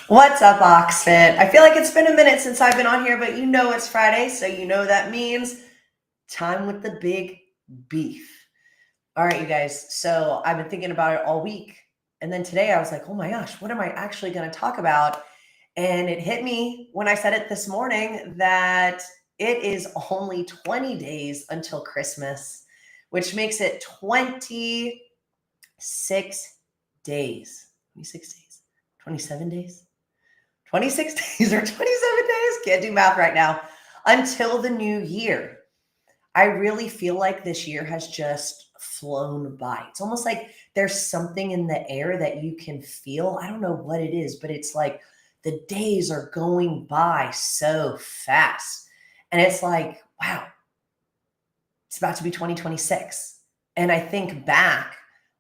What's up, Oxfit? I feel like it's been a minute since I've been on here, but you know it's Friday, so you know that means time with the big beef. All right, you guys. So I've been thinking about it all week. And then today I was like, oh my gosh, what am I actually going to talk about? And it hit me when I said it this morning that it is only 20 days until Christmas, which makes it 26 days. 26 days, 27 days. 26 days or 27 days, can't do math right now, until the new year. I really feel like this year has just flown by. It's almost like there's something in the air that you can feel. I don't know what it is, but it's like the days are going by so fast. And it's like, wow, it's about to be 2026. And I think back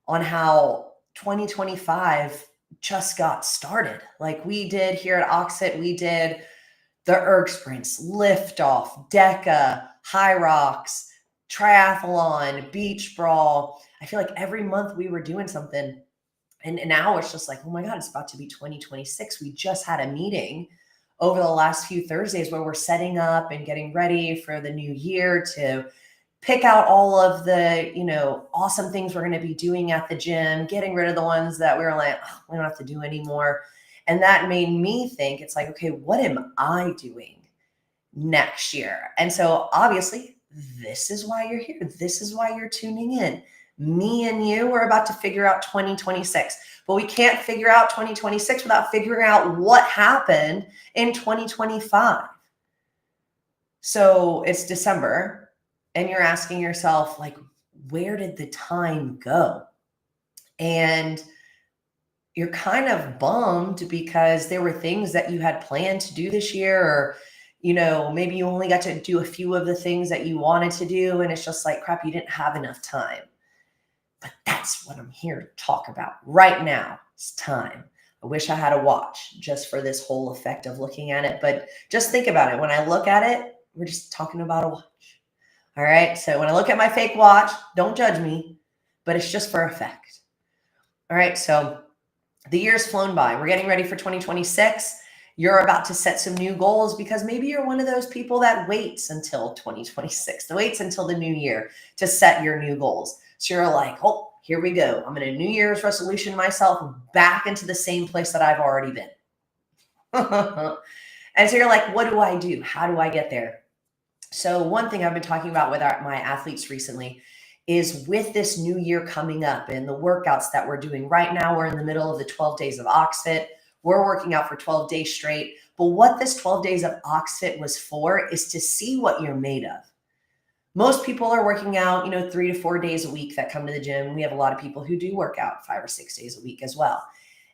on how 2025 just got started. Like we did here at Oxfit, we did the erg sprints, liftoff, DECA, high rocks, triathlon, beach brawl. I feel like every month we were doing something. And now it's just like, oh my God, it's about to be 2026. We just had a meeting over the last few Thursdays where we're setting up and getting ready for the new year to pick out all of the, awesome things we're going to be doing at the gym, getting rid of the ones that we were like, oh, we don't have to do anymore. And that made me think, it's like, okay, what am I doing next year? And so obviously, this is why you're here. This is why you're tuning in. Me and you are about to figure out 2026, but we can't figure out 2026 without figuring out what happened in 2025. So it's December. And you're asking yourself, like, where did the time go? And you're kind of bummed because there were things that you had planned to do this year, or, maybe you only got to do a few of the things that you wanted to do. And it's just like, crap, you didn't have enough time. But that's what I'm here to talk about right now. It's time. I wish I had a watch just for this whole effect of looking at it. But just think about it. When I look at it, we're just talking about a watch. All right. So when I look at my fake watch, don't judge me, but it's just for effect. All right. So the year's flown by. We're getting ready for 2026. You're about to set some new goals because maybe you're one of those people that waits until 2026, that waits until the new year to set your new goals. So you're like, oh, here we go. I'm going to New Year's resolution myself back into the same place that I've already been. And so you're like, what do I do? How do I get there? So one thing I've been talking about with my athletes recently is with this new year coming up and the workouts that we're doing right now, we're in the middle of the 12 days of Oxfit. We're working out for 12 days straight. But what this 12 days of Oxfit was for is to see what you're made of. Most people are working out, 3 to 4 days a week that come to the gym. We have a lot of people who do work out 5 or 6 days a week as well.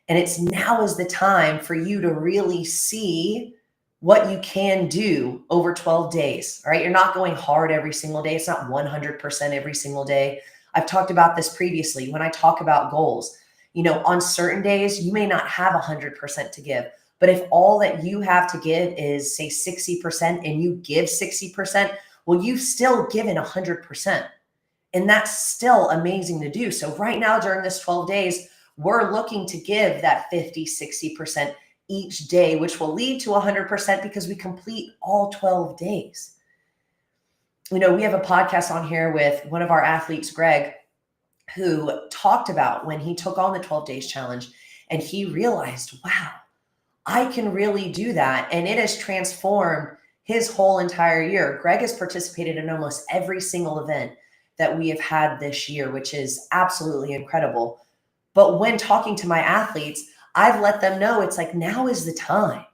And it's now is the time for you to really see what you can do over 12 days. All right. You're not going hard every single day. It's not 100% every single day. I've talked about this previously when I talk about goals. On certain days, you may not have 100% to give, but if all that you have to give is say 60% and you give 60%, well, you've still given 100%. And that's still amazing to do. So right now during this 12 days, we're looking to give that 50, 60% each day, which will lead to 100% because we complete all 12 days. We have a podcast on here with one of our athletes, Greg, who talked about when he took on the 12 days challenge and he realized, wow, I can really do that. And it has transformed his whole entire year. Greg has participated in almost every single event that we have had this year, which is absolutely incredible. But when talking to my athletes, I've let them know it's like, now is the time.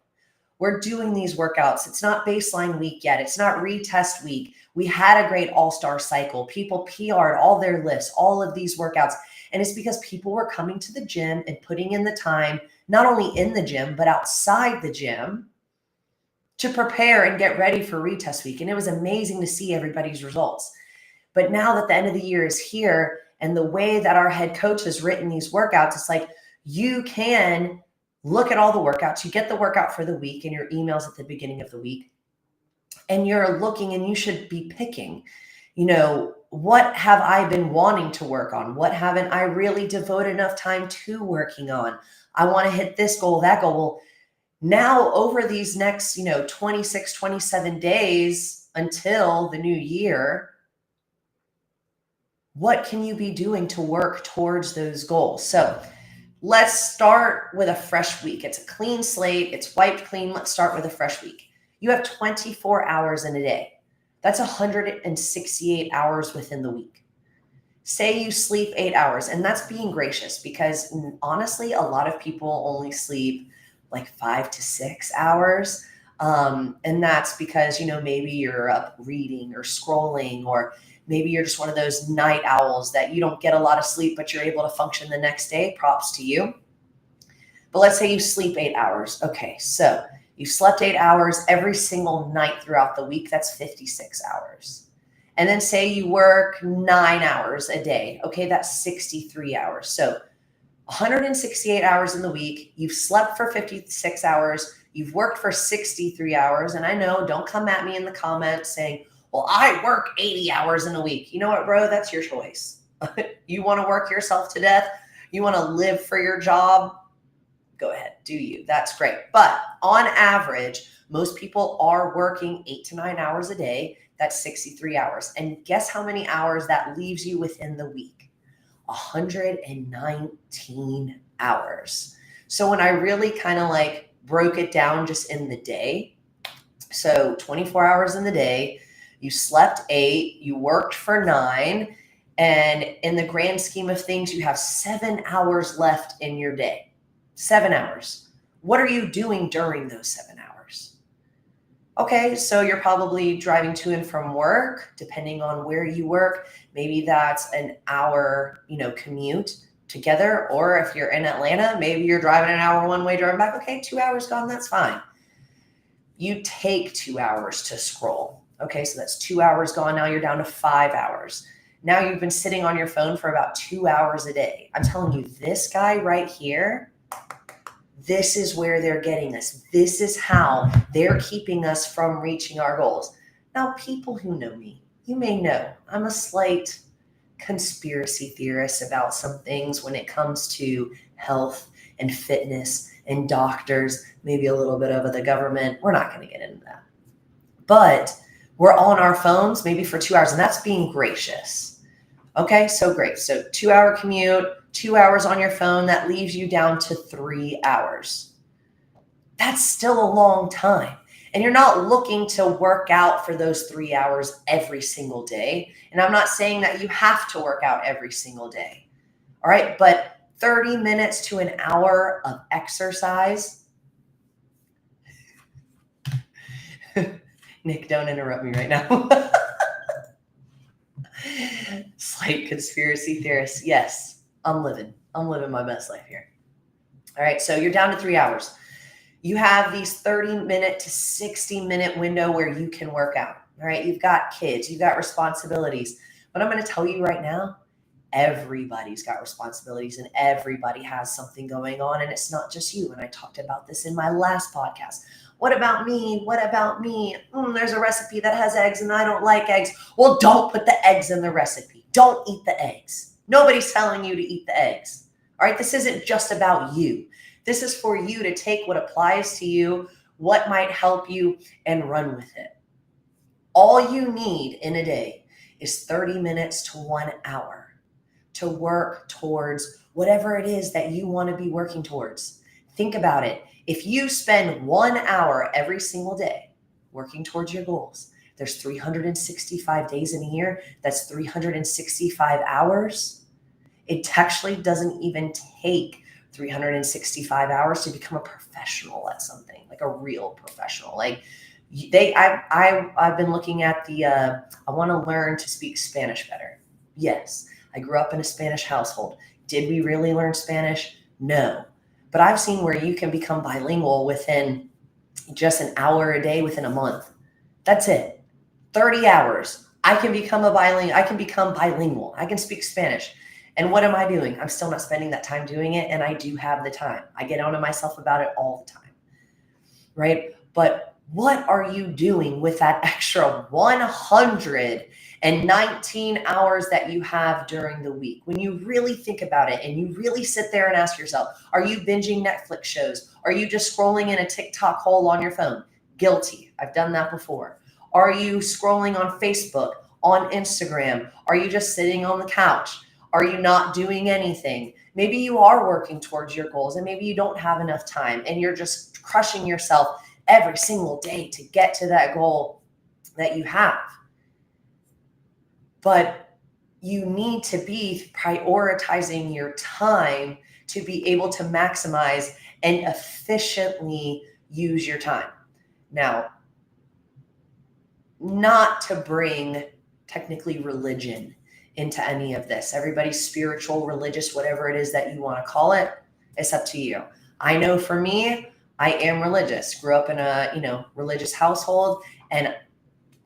We're doing these workouts. It's not baseline week yet. It's not retest week. We had a great all-star cycle. People PR'd all their lists, all of these workouts. And it's because people were coming to the gym and putting in the time, not only in the gym, but outside the gym to prepare and get ready for retest week. And it was amazing to see everybody's results. But now that the end of the year is here and the way that our head coach has written these workouts, it's like, you can look at all the workouts. You get the workout for the week in your emails at the beginning of the week. And you're looking and you should be picking, what have I been wanting to work on? What haven't I really devoted enough time to working on? I want to hit this goal, that goal. Well, Now, over these next, 26, 27 days until the new year, what can you be doing to work towards those goals? So let's start with a fresh week. It's a clean slate. It's wiped clean. Let's start with a fresh week. You have 24 hours in a day. That's 168 hours within the week. Say you sleep 8 hours, and that's being gracious because honestly, a lot of people only sleep like 5 to 6 hours. And that's because, maybe you're up reading or scrolling, or maybe you're just one of those night owls that you don't get a lot of sleep, but you're able to function the next day. Props to you. But let's say you sleep 8 hours. Okay, so you slept 8 hours every single night throughout the week. That's 56 hours. And then say you work 9 hours a day. Okay, that's 63 hours. So 168 hours in the week. You've slept for 56 hours. You've worked for 63 hours. And I know, don't come at me in the comments saying, well, I work 80 hours in a week. You know what, bro? That's your choice. You want to work yourself to death? You want to live for your job? Go ahead, do you. That's great. But on average, most people are working 8 to 9 hours a day. That's 63 hours. And guess how many hours that leaves you within the week? 119 hours. So when I really kind of like broke it down just in the day, so 24 hours in the day, you slept 8, you worked for 9, and in the grand scheme of things, you have 7 hours left in your day. 7 hours. What are you doing during those 7 hours? Okay, so you're probably driving to and from work, depending on where you work. Maybe that's an hour, commute together. Or if you're in Atlanta, maybe you're driving an hour one way, driving back. Okay, 2 hours gone, that's fine. You take 2 hours to scroll. Okay, so that's 2 hours gone. Now you're down to 5 hours. Now you've been sitting on your phone for about 2 hours a day. I'm telling you, this guy right here, this is where they're getting us. This is how they're keeping us from reaching our goals. Now, people who know me, you may know I'm a slight conspiracy theorist about some things when it comes to health and fitness and doctors, maybe a little bit of the government. We're not going to get into that. But we're on our phones maybe for 2 hours, and that's being gracious. Okay, so great. So 2 hour commute, 2 hours on your phone, that leaves you down to 3 hours. That's still a long time. And you're not looking to work out for those 3 hours every single day. And I'm not saying that you have to work out every single day. All right, but 30 minutes to an hour of exercise. Nick, don't interrupt me right now. Slight conspiracy theorist. Yes, I'm living my best life here. All right, so you're down to 3 hours. You have these 30-minute to 60-minute window where you can work out. All right, you've got kids, you've got responsibilities. But I'm going to tell you right now, everybody's got responsibilities and everybody has something going on, and it's not just you. And I talked about this in my last podcast. What about me? What about me? There's a recipe that has eggs and I don't like eggs. Well, don't put the eggs in the recipe. Don't eat the eggs. Nobody's telling you to eat the eggs. All right, this isn't just about you. This is for you to take what applies to you, what might help you, and run with it. All you need in a day is 30 minutes to 1 hour to work towards whatever it is that you want to be working towards. Think about it. If you spend 1 hour every single day working towards your goals, there's 365 days in a year. That's 365 hours. It actually doesn't even take 365 hours to become a professional at something, like a real professional. Like I've been looking at I want to learn to speak Spanish better. Yes, I grew up in a Spanish household. Did we really learn Spanish? No. But I've seen where you can become bilingual within just an hour a day, within a month. That's it. 30 hours. I can become bilingual. I can speak Spanish. And what am I doing? I'm still not spending that time doing it. And I do have the time. I get on to myself about it all the time. Right? But What are you doing with that extra 119 hours that you have during the week? When you really think about it and you really sit there and ask yourself, are you binging Netflix shows? Are you just scrolling in a TikTok hole on your phone? Guilty. I've done that before. Are you scrolling on Facebook, on Instagram? Are you just sitting on the couch? Are you not doing anything? Maybe you are working towards your goals and maybe you don't have enough time and you're just crushing yourself every single day to get to that goal that you have. But you need to be prioritizing your time to be able to maximize and efficiently use your time. Now, not to bring technically religion into any of this. Everybody's spiritual, religious, whatever it is that you want to call it, it's up to you. I know for me, I am religious. Grew up in a, religious household, and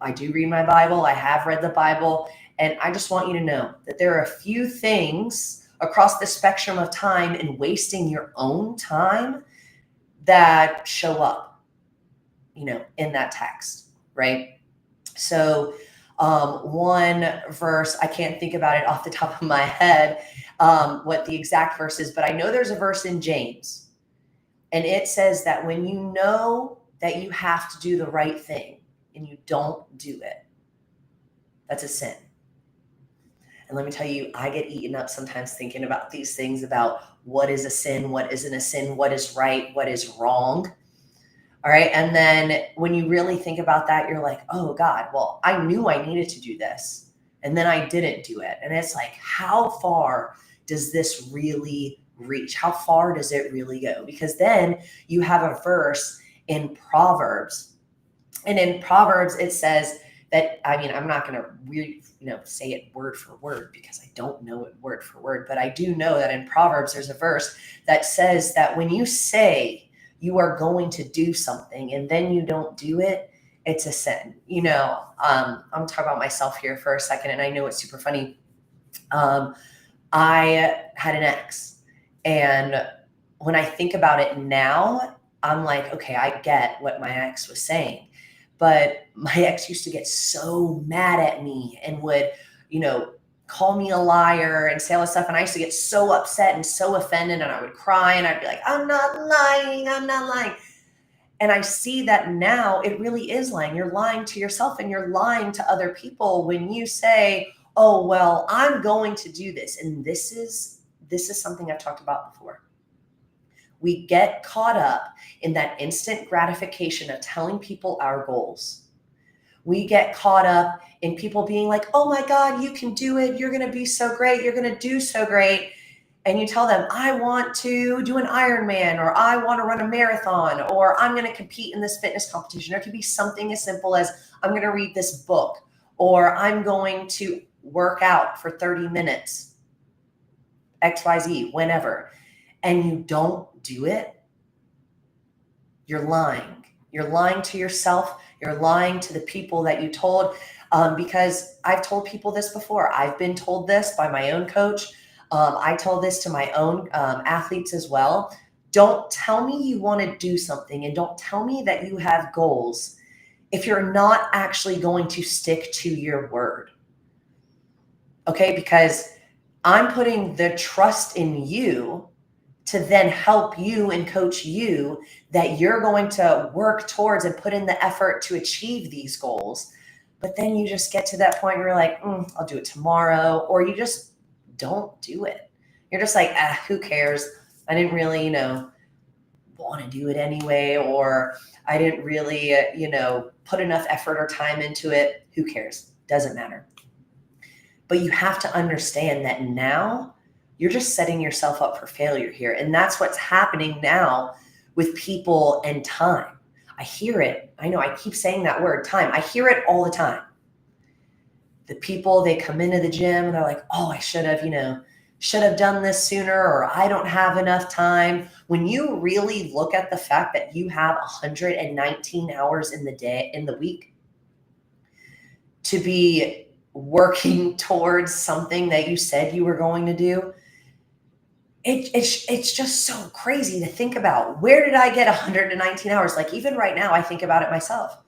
I do read my Bible. I have read the Bible, and I just want you to know that there are a few things across the spectrum of time and wasting your own time that show up, in that text, right? So, one verse, I can't think about it off the top of my head, what the exact verse is, but I know there's a verse in James. And it says that when you know that you have to do the right thing and you don't do it, that's a sin. And let me tell you, I get eaten up sometimes thinking about these things, about what is a sin, what isn't a sin, what is right, what is wrong. All right. And then when you really think about that, you're like, oh God, well, I knew I needed to do this and then I didn't do it. And it's like, how far does this really reach? How far does it really go? Because then you have a verse in Proverbs, and in Proverbs it says that, I'm not going to really, say it word for word because I don't know it word for word, but I do know that in Proverbs there's a verse that says that when you say you are going to do something and then you don't do it, it's a sin. I'm talking about myself here for a second, and I know it's super funny. I had an ex, and when I think about it now, I'm like, okay, I get what my ex was saying. But my ex used to get so mad at me and would, call me a liar and say all this stuff. And I used to get so upset and so offended, and I would cry and I'd be like, I'm not lying. I'm not lying. And I see that now it really is lying. You're lying to yourself and you're lying to other people when you say, oh, well, I'm going to do this. And this is something I've talked about before. We get caught up in that instant gratification of telling people our goals. We get caught up in people being like, oh my God, you can do it. You're going to be so great. You're going to do so great. And you tell them, I want to do an Ironman, or I want to run a marathon, or I'm going to compete in this fitness competition. Or it could be something as simple as I'm going to read this book, or I'm going to work out for 30 minutes, XYZ, whenever. And you don't do it, you're lying. You're lying to yourself. You're lying to the people that you told, because I've told people this before. I've been told this by my own coach. I told this to my own athletes as well. Don't tell me you want to do something, and don't tell me that you have goals if you're not actually going to stick to your word. Okay? Because I'm putting the trust in you to then help you and coach you that you're going to work towards and put in the effort to achieve these goals. But then you just get to that point where you're like, I'll do it tomorrow, or you just don't do it. You're just like, who cares? I didn't really, want to do it anyway, or I didn't really, put enough effort or time into it. Who cares? Doesn't matter. But you have to understand that now you're just setting yourself up for failure here. And that's what's happening now with people and time. I hear it. I know I keep saying that word, time. I hear it all the time. The people, they come into the gym and they're like, oh, I should have done this sooner, or I don't have enough time. When you really look at the fact that you have 119 hours in the week to be working towards something that you said you were going to do, it's just so crazy to think about. Where did I get 119 hours? Like even right now, I think about it myself.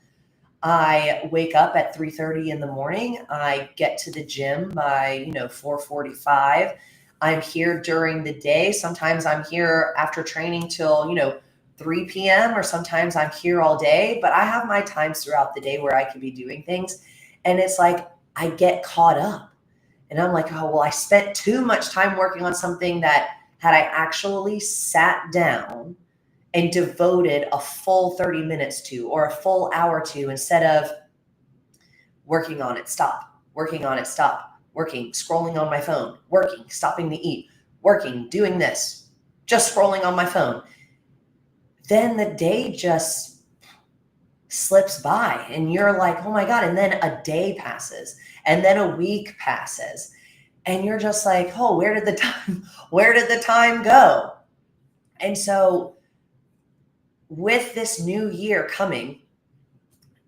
I wake up at 3:30 in the morning. I get to the gym by, 4:45. I'm here during the day. Sometimes I'm here after training till, 3 p.m. or sometimes I'm here all day, but I have my times throughout the day where I can be doing things. And it's like I get caught up. And I'm like, oh, well, I spent too much time working on something that had I actually sat down and devoted a full 30 minutes to or a full hour to instead of working on it, stop, working on it, stop, working, scrolling on my phone, working, stopping to eat, working, doing this, just scrolling on my phone. Then the day just slips by and you're like, oh my God. And then a day passes and then a week passes and you're just like, oh, where did the time go? And so with this new year coming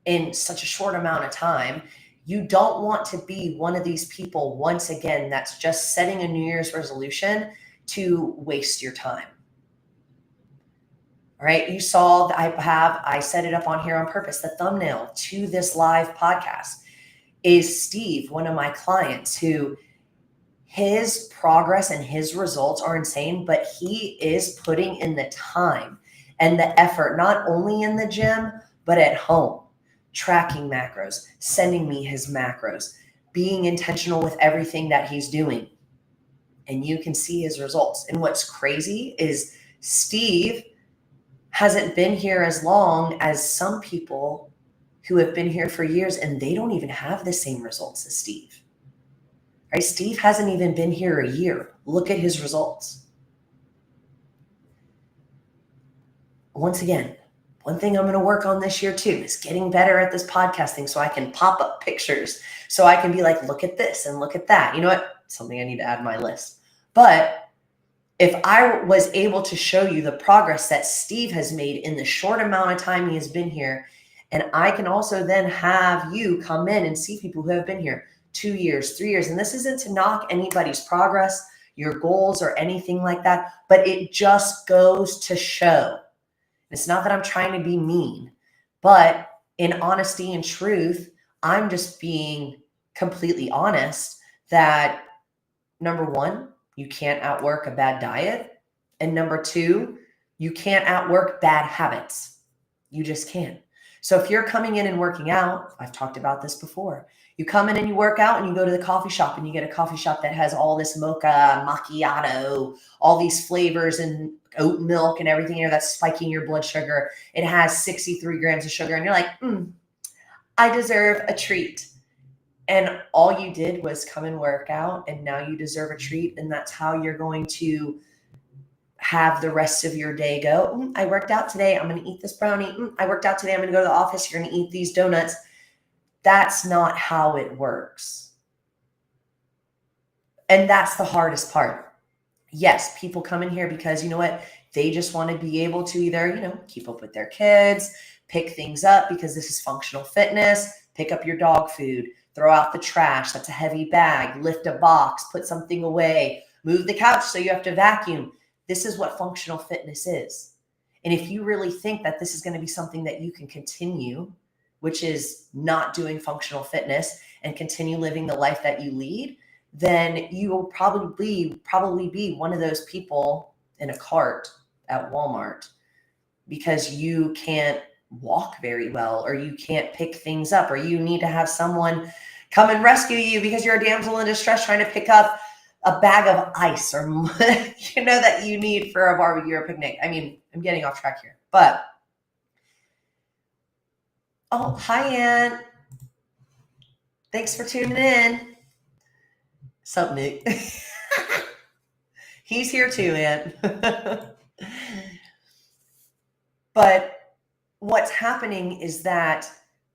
in such a short amount of time, you don't want to be one of these people once again that's just setting a New Year's resolution to waste your time. All right. You saw that I set it up on here on purpose. The thumbnail to this live podcast is Steve, one of my clients, who his progress and his results are insane, but he is putting in the time and the effort, not only in the gym, but at home, tracking macros, sending me his macros, being intentional with everything that he's doing. And you can see his results. And what's crazy is Steve hasn't been here as long as some people who have been here for years, and they don't even have the same results as Steve. Right? Steve hasn't even been here a year. Look at his results. Once again, one thing I'm going to work on this year too is getting better at this podcasting so I can pop up pictures, so I can be like, look at this and look at that. You know what? Something I need to add to my list. But if I was able to show you the progress that Steve has made in the short amount of time he has been here, and I can also then have you come in and see people who have been here 2 years, 3 years, and this isn't to knock anybody's progress, your goals, or anything like that, but it just goes to show. It's not that I'm trying to be mean, but in honesty and truth, I'm just being completely honest that number one, you can't outwork a bad diet. And number two, you can't outwork bad habits. You just can't. So if you're coming in and working out, I've talked about this before. You come in and you work out and you go to the coffee shop and you get a coffee shop that has all this mocha, macchiato, all these flavors and oat milk and everything here that's spiking your blood sugar. It has 63 grams of sugar. And you're like, I deserve a treat. And all you did was come and work out, and now you deserve a treat. And that's how you're going to have the rest of your day go. I worked out today. I'm going to eat this brownie. I worked out today. I'm going to go to the office. You're going to eat these donuts. That's not how it works. And that's the hardest part. Yes, people come in here because you know what? They just want to be able to either, keep up with their kids, pick things up because this is functional fitness, pick up your dog food, throw out the trash. That's a heavy bag, lift a box, put something away, move the couch so you have to vacuum. This is what functional fitness is. And if you really think that this is going to be something that you can continue, which is not doing functional fitness and continue living the life that you lead, then you will probably be one of those people in a cart at Walmart because you can't walk very well, or you can't pick things up, or you need to have someone come and rescue you because you're a damsel in distress trying to pick up a bag of ice or that you need for a barbecue or a picnic. I mean, I'm getting off track here, but oh, hi, Aunt. Thanks for tuning in. Sup, Nick? He's here too, Aunt. But what's happening is that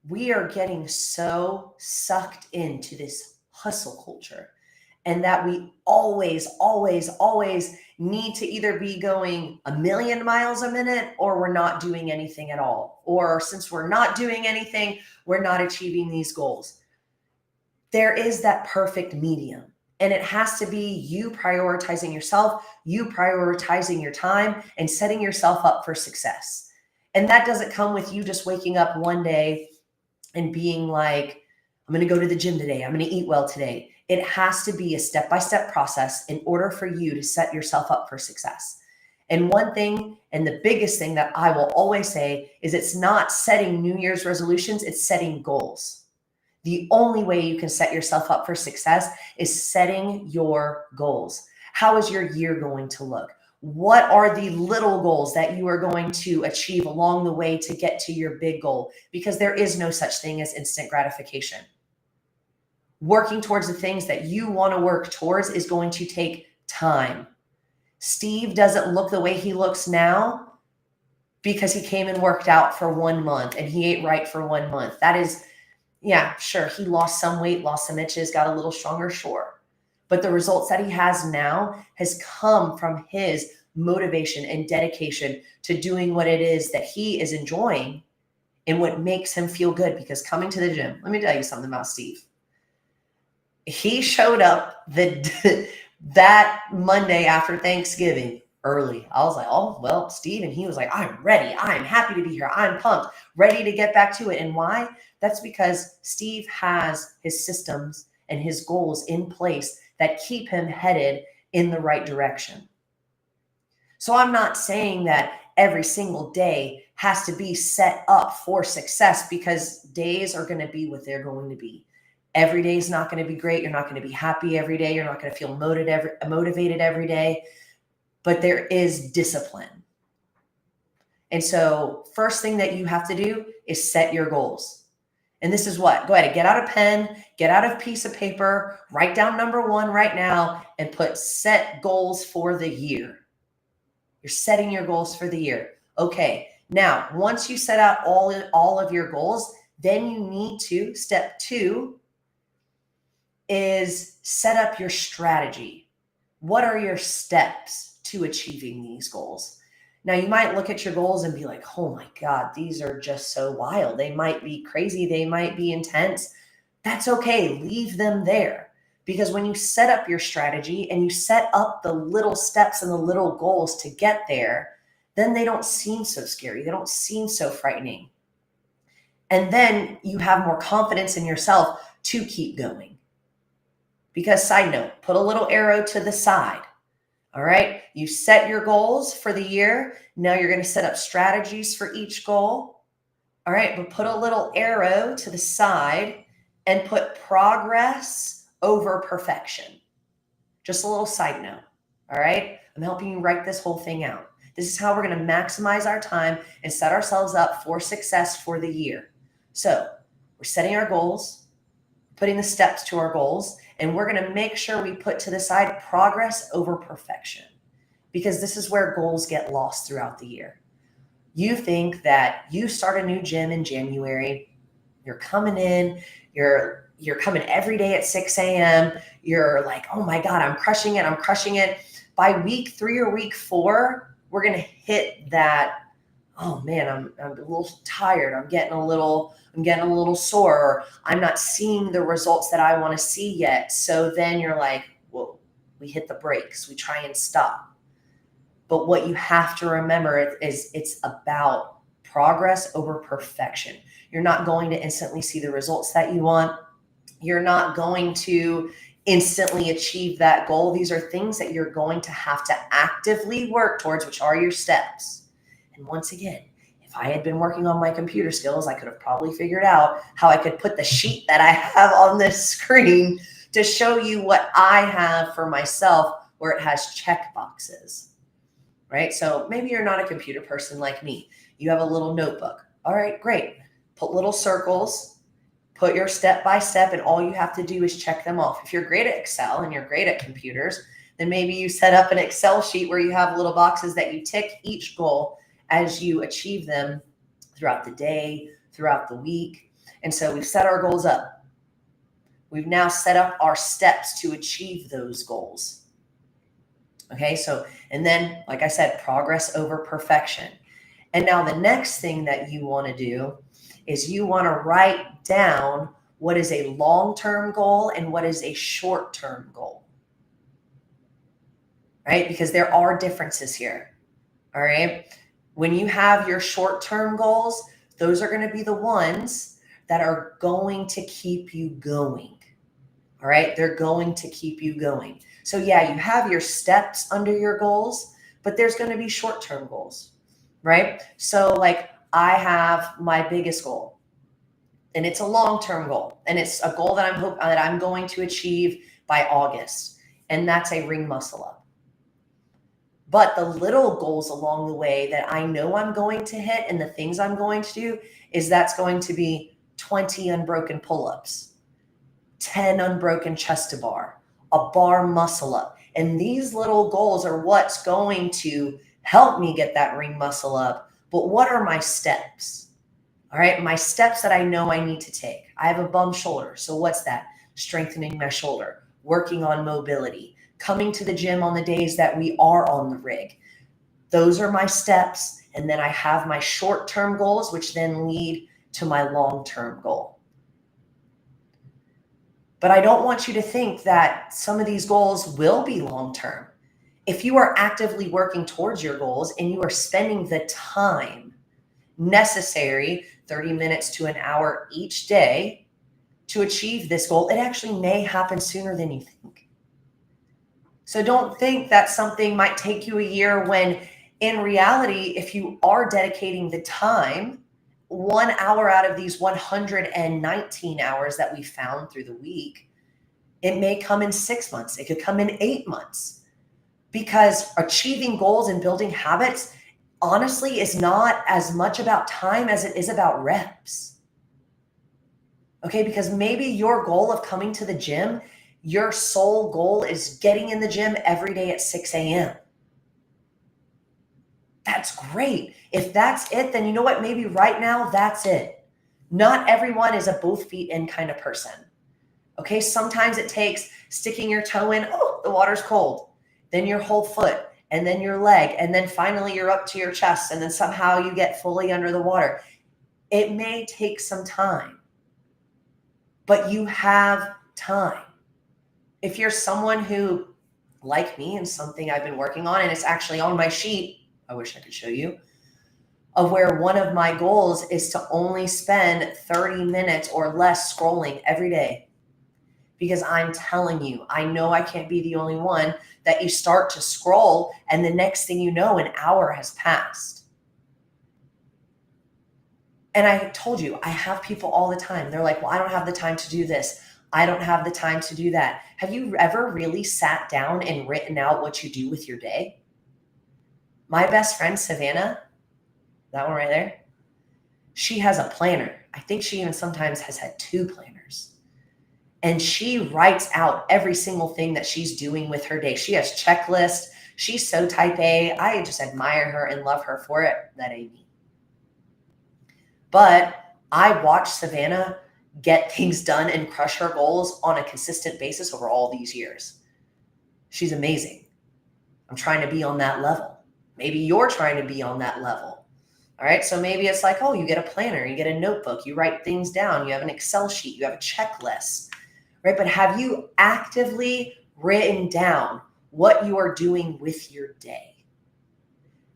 we are getting so sucked into this hustle culture, and that we always need to either be going 1,000,000 miles a minute, or we're not doing anything at all. Or since we're not doing anything, we're not achieving these goals. There is that perfect medium. And it has to be you prioritizing yourself, you prioritizing your time, and setting yourself up for success. And that doesn't come with you just waking up one day and being like, I'm going to go to the gym today. I'm going to eat well today. It has to be a step-by-step process in order for you to set yourself up for success. And one thing, and the biggest thing that I will always say is it's not setting New Year's resolutions, it's setting goals. The only way you can set yourself up for success is setting your goals. How is your year going to look? What are the little goals that you are going to achieve along the way to get to your big goal? Because there is no such thing as instant gratification. Working towards the things that you want to work towards is going to take time. Steve doesn't look the way he looks now because he came and worked out for 1 month and he ate right for 1 month. That is, yeah, sure, he lost some weight, lost some inches, got a little stronger, sure. But the results that he has now has come from his motivation and dedication to doing what it is that he is enjoying and what makes him feel good. Because coming to the gym, let me tell you something about Steve. He showed up that Monday after Thanksgiving early. I was like, oh, well, Steve. And he was like, I'm ready. I'm happy to be here. I'm pumped, ready to get back to it. And why? That's because Steve has his systems and his goals in place that keep him headed in the right direction. So I'm not saying that every single day has to be set up for success, because days are going to be what they're going to be. Every day is not going to be great. You're not going to be happy every day. You're not going to feel motivated every day, but there is discipline. And so first thing that you have to do is set your goals. And this is what, go ahead and get out a pen, get out a piece of paper, write down number 1 right now and put set goals for the year. You're setting your goals for the year. Okay. Now, once you set out all of your goals, then you need to, step 2 is set up your strategy. What are your steps to achieving these goals? Now, you might look at your goals and be like, oh my God, these are just so wild. They might be crazy. They might be intense. That's okay. Leave them there. Because when you set up your strategy and you set up the little steps and the little goals to get there, then they don't seem so scary. They don't seem so frightening. And then you have more confidence in yourself to keep going. Because, side note, put a little arrow to the side. All right. You set your goals for the year. Now you're going to set up strategies for each goal. All right. But put a little arrow to the side and put progress over perfection. Just a little side note. All right. I'm helping you write this whole thing out. This is how we're going to maximize our time and set ourselves up for success for the year. So we're setting our goals, putting the steps to our goals, and we're going to make sure we put to the side progress over perfection, because this is where goals get lost throughout the year. You think that you start a new gym in January, you're coming in, you're coming every day at 6 a.m. You're like, oh my God, I'm crushing it. By week 3 or week 4, we're going to hit that, oh man, I'm a little tired. I'm getting a little sore, or I'm not seeing the results that I want to see yet. So then you're like, well, we hit the brakes. We try and stop. But what you have to remember is it's about progress over perfection. You're not going to instantly see the results that you want. You're not going to instantly achieve that goal. These are things that you're going to have to actively work towards, which are your steps. And once again, if I had been working on my computer skills, I could have probably figured out how I could put the sheet that I have on this screen to show you what I have for myself, where it has check boxes, right? So maybe you're not a computer person like me. You have a little notebook. All right, great. Put little circles, put your step by step, and all you have to do is check them off. If you're great at Excel and you're great at computers, then maybe you set up an Excel sheet where you have little boxes that you tick each goal as you achieve them throughout the day, throughout the week. And so we've set our goals up. We've now set up our steps to achieve those goals. Okay, so, and then, like I said, progress over perfection. And now the next thing that you want to do is you want to write down what is a long-term goal and what is a short-term goal. right? Because there are differences here. All right. When you have your short-term goals, those are going to be the ones that are going to keep you going. All right. They're going to keep you going. So yeah, you have your steps under your goals, but there's going to be short-term goals, right? So like I have my biggest goal, and it's a long-term goal, and it's a goal that I'm going to achieve by August, and that's a ring muscle up. But the little goals along the way that I know I'm going to hit and the things I'm going to do is that's going to be 20 unbroken pull-ups, 10 unbroken chest to bar, a bar muscle up. And these little goals are what's going to help me get that ring muscle up. But what are my steps? All right, my steps that I know I need to take. I have a bum shoulder. So what's that? Strengthening my shoulder, working on mobility, coming to the gym on the days that we are on the rig. Those are my steps. And then I have my short-term goals, which then lead to my long-term goal. But I don't want you to think that some of these goals will be long-term. If you are actively working towards your goals and you are spending the time necessary, 30 minutes to an hour each day to achieve this goal, it actually may happen sooner than you think. So don't think that something might take you a year when in reality, if you are dedicating the time, 1 hour out of these 119 hours that we found through the week, it may come in 6 months. It could come in 8 months, because achieving goals and building habits honestly is not as much about time as it is about reps. Okay, because maybe your goal of coming to the gym, your sole goal is getting in the gym every day at 6 a.m. That's great. If that's it, then you know what? Maybe right now that's it. Not everyone is a both feet in kind of person. Okay, sometimes it takes sticking your toe in, oh, the water's cold, then your whole foot, and then your leg, and then finally you're up to your chest, and then somehow you get fully under the water. It may take some time, but you have time. If you're someone who, like me, and something I've been working on, and it's actually on my sheet, I wish I could show you, of where one of my goals is to only spend 30 minutes or less scrolling every day. Because I'm telling you, I know I can't be the only one that you start to scroll and the next thing you know, an hour has passed. And I told you, I have people all the time. They're like, well, I don't have the time to do this. I don't have the time to do that. Have you ever really sat down and written out what you do with your day? My best friend, Savannah, that one right there, she has a planner. I think she even sometimes has had 2 planners. And she writes out every single thing that she's doing with her day. She has checklists. She's so type A. I just admire her and love her for it. That ain't me. But I watched Savannah get things done and crush her goals on a consistent basis over all these years. She's amazing. I'm trying to be on that level. Maybe you're trying to be on that level. All right. So maybe it's like, oh, you get a planner, you get a notebook, you write things down, you have an Excel sheet, you have a checklist. Right? But have you actively written down what you are doing with your day?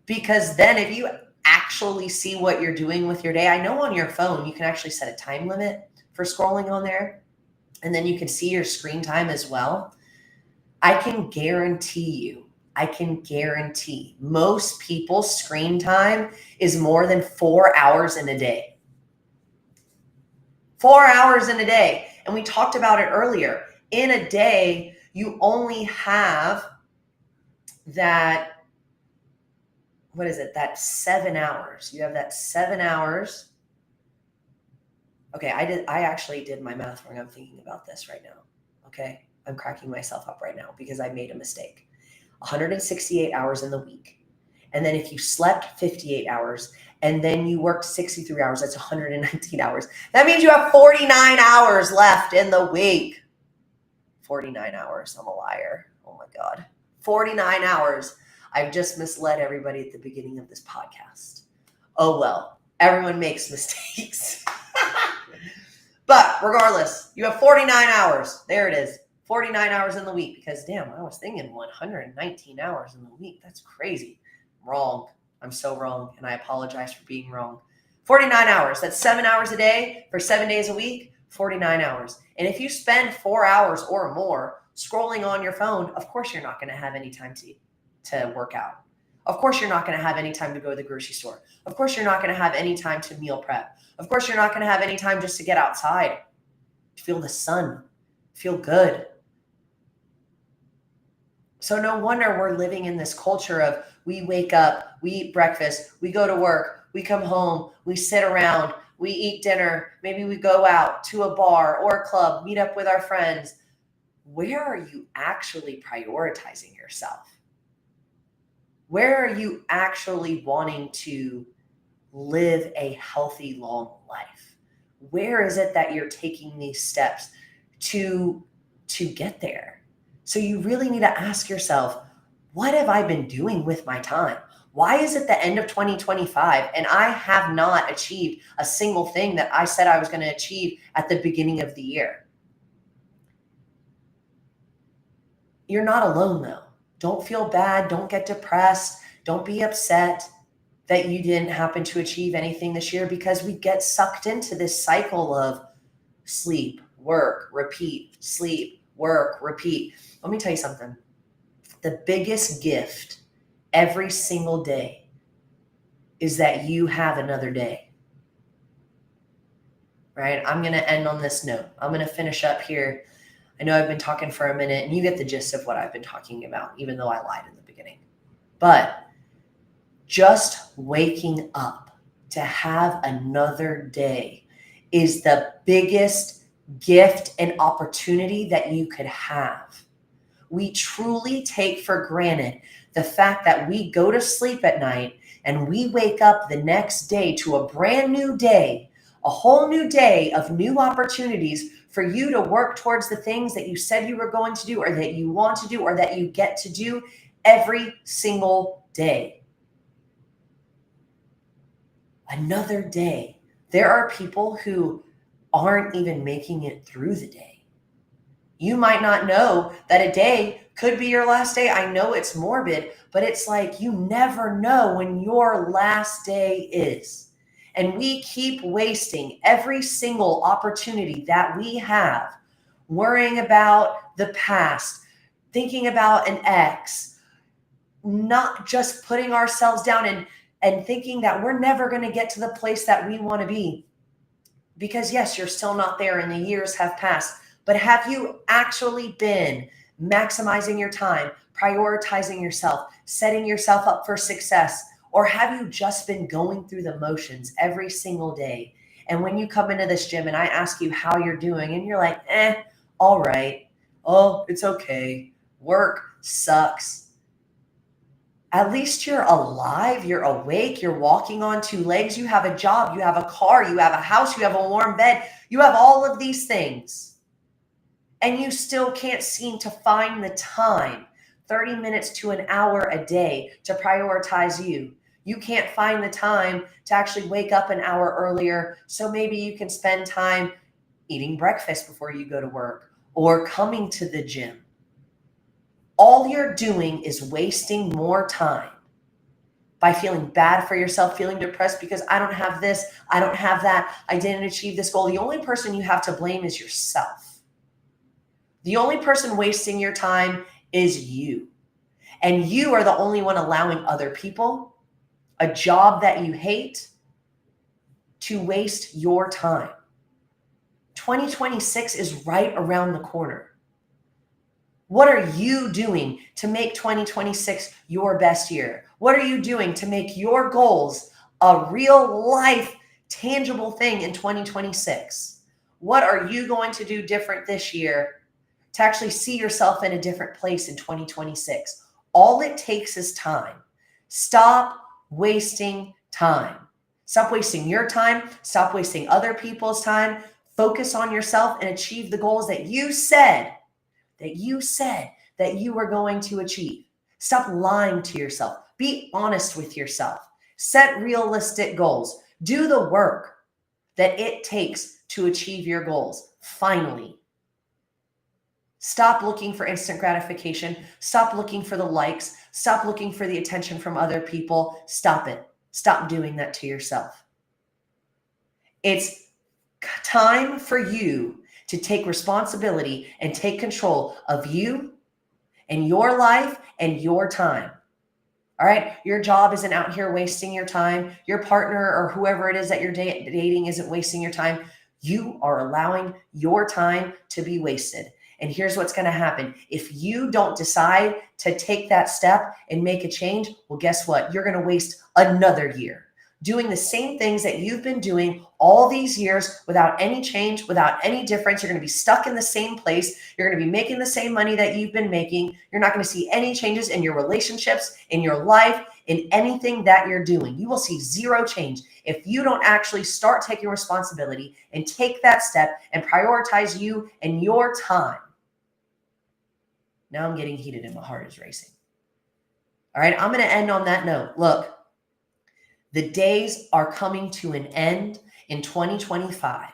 Because then if you actually see what you're doing with your day, I know on your phone, you can actually set a time limit for scrolling on there. And then you can see your screen time as well. I can guarantee most people's screen time is more than 4 hours in a day. 4 hours in a day. And we talked about it earlier. In a day, you only have that, what is it? That 7 hours. You have that 7 hours. Okay, I actually did my math wrong. I'm thinking about this right now. Okay, I'm cracking myself up right now because I made a mistake. 168 hours in the week. And then if you slept 58 hours and then you worked 63 hours, that's 119 hours. That means you have 49 hours left in the week. 49 hours. I'm a liar. Oh my God. 49 hours. I've just misled everybody at the beginning of this podcast. Oh, well, everyone makes mistakes. But regardless, you have 49 hours. There it is. 49 hours in the week, because damn, I was thinking 119 hours in the week. That's crazy. Wrong. I'm so wrong, and I apologize for being wrong. 49 hours. That's 7 hours a day for 7 days a week, 49 hours. And if you spend 4 hours or more scrolling on your phone, of course you're not going to have any time to work out. Of course you're not going to have any time to go to the grocery store. Of course you're not going to have any time to meal prep. Of course you're not going to have any time just to get outside, feel the sun, feel good. So no wonder we're living in this culture of we wake up, we eat breakfast, we go to work, we come home, we sit around, we eat dinner, maybe we go out to a bar or a club, meet up with our friends. Where are you actually prioritizing yourself? Where are you actually wanting to live a healthy, long life? Where is it that you're taking these steps to get there? So you really need to ask yourself, what have I been doing with my time? Why is it the end of 2025 and I have not achieved a single thing that I said I was going to achieve at the beginning of the year? You're not alone though. Don't feel bad. Don't get depressed. Don't be upset that you didn't happen to achieve anything this year, because we get sucked into this cycle of sleep, work, repeat, sleep, work, repeat. Let me tell you something. The biggest gift every single day is that you have another day, right? I'm going to end on this note. I'm going to finish up here. I know I've been talking for a minute and you get the gist of what I've been talking about, even though I lied in the beginning. But just waking up to have another day is the biggest gift and opportunity that you could have. We truly take for granted the fact that we go to sleep at night and we wake up the next day to a brand new day, a whole new day of new opportunities for you to work towards the things that you said you were going to do, or that you want to do, or that you get to do every single day. Another day. There are people who aren't even making it through the day. You might not know that a day could be your last day. I know it's morbid, but it's like you never know when your last day is. And we keep wasting every single opportunity that we have, worrying about the past, thinking about an ex, not just putting ourselves down and thinking that we're never going to get to the place that we want to be. Because yes, you're still not there and the years have passed, but have you actually been maximizing your time, prioritizing yourself, setting yourself up for success? Or have you just been going through the motions every single day? And when you come into this gym and I ask you how you're doing and you're like, all right. Oh, it's okay. Work sucks. At least you're alive, you're awake, you're walking on two legs, you have a job, you have a car, you have a house, you have a warm bed, you have all of these things. And you still can't seem to find the time, 30 minutes to an hour a day, to prioritize you. You can't find the time to actually wake up an hour earlier, so maybe you can spend time eating breakfast before you go to work or coming to the gym. All you're doing is wasting more time by feeling bad for yourself, feeling depressed because I don't have this, I don't have that, I didn't achieve this goal. The only person you have to blame is yourself. The only person wasting your time is you. And you are the only one allowing other people, a job that you hate, to waste your time. 2026 is right around the corner. What are you doing to make 2026 your best year? What are you doing to make your goals a real life, tangible thing in 2026? What are you going to do different this year to actually see yourself in a different place in 2026? All it takes is time. Stop wasting time. Stop wasting your time. Stop wasting other people's time. Focus on yourself and achieve the goals that you said that you were going to achieve. Stop lying to yourself. Be honest with yourself. Set realistic goals. Do the work that it takes to achieve your goals. Finally, Stop looking for instant gratification. Stop looking for the likes. Stop looking for the attention from other people. Stop it. Stop doing that to yourself. It's time for you to take responsibility and take control of you and your life and your time. All right. Your job isn't out here wasting your time. Your partner or whoever it is that you're dating isn't wasting your time. You are allowing your time to be wasted. And here's what's going to happen. If you don't decide to take that step and make a change, well, guess what? You're going to waste another year doing the same things that you've been doing all these years without any change, without any difference. You're going to be stuck in the same place. You're going to be making the same money that you've been making. You're not going to see any changes in your relationships, in your life, in anything that you're doing. You will see zero change if you don't actually start taking responsibility and take that step and prioritize you and your time. Now I'm getting heated and my heart is racing. All right, I'm going to end on that note. Look, the days are coming to an end in 2025.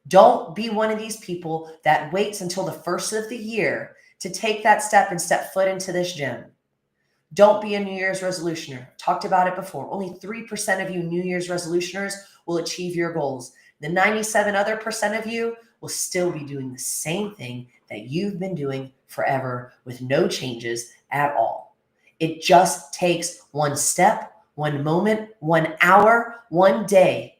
Don't be one of these people that waits until the first of the year to take that step and step foot into this gym. Don't be a New Year's resolutioner. Talked about it before. Only 3% of you New Year's resolutioners will achieve your goals. The 97 other percent of you will still be doing the same thing that you've been doing forever with no changes at all. It just takes one step, one moment, 1 hour, 1 day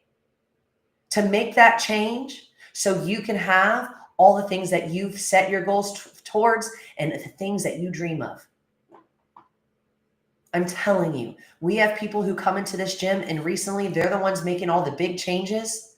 to make that change so you can have all the things that you've set your goals towards and the things that you dream of. I'm telling you, we have people who come into this gym and recently they're the ones making all the big changes.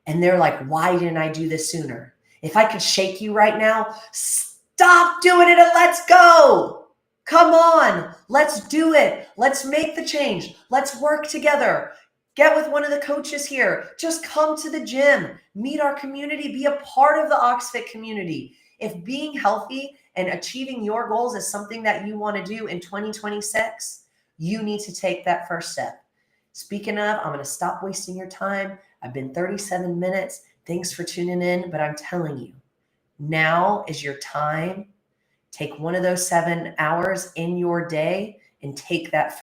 And they're like, why didn't I do this sooner? If I could shake you right now, stop doing it and let's go. Come on, let's do it. Let's make the change. Let's work together. Get with one of the coaches here. Just come to the gym, meet our community, be a part of the Oxfit community. If being healthy and achieving your goals is something that you want to do in 2026, you need to take that first step. Speaking of, I'm going to stop wasting your time. I've been 37 minutes. Thanks for tuning in, but I'm telling you, now is your time. Take one of those 7 hours in your day and take that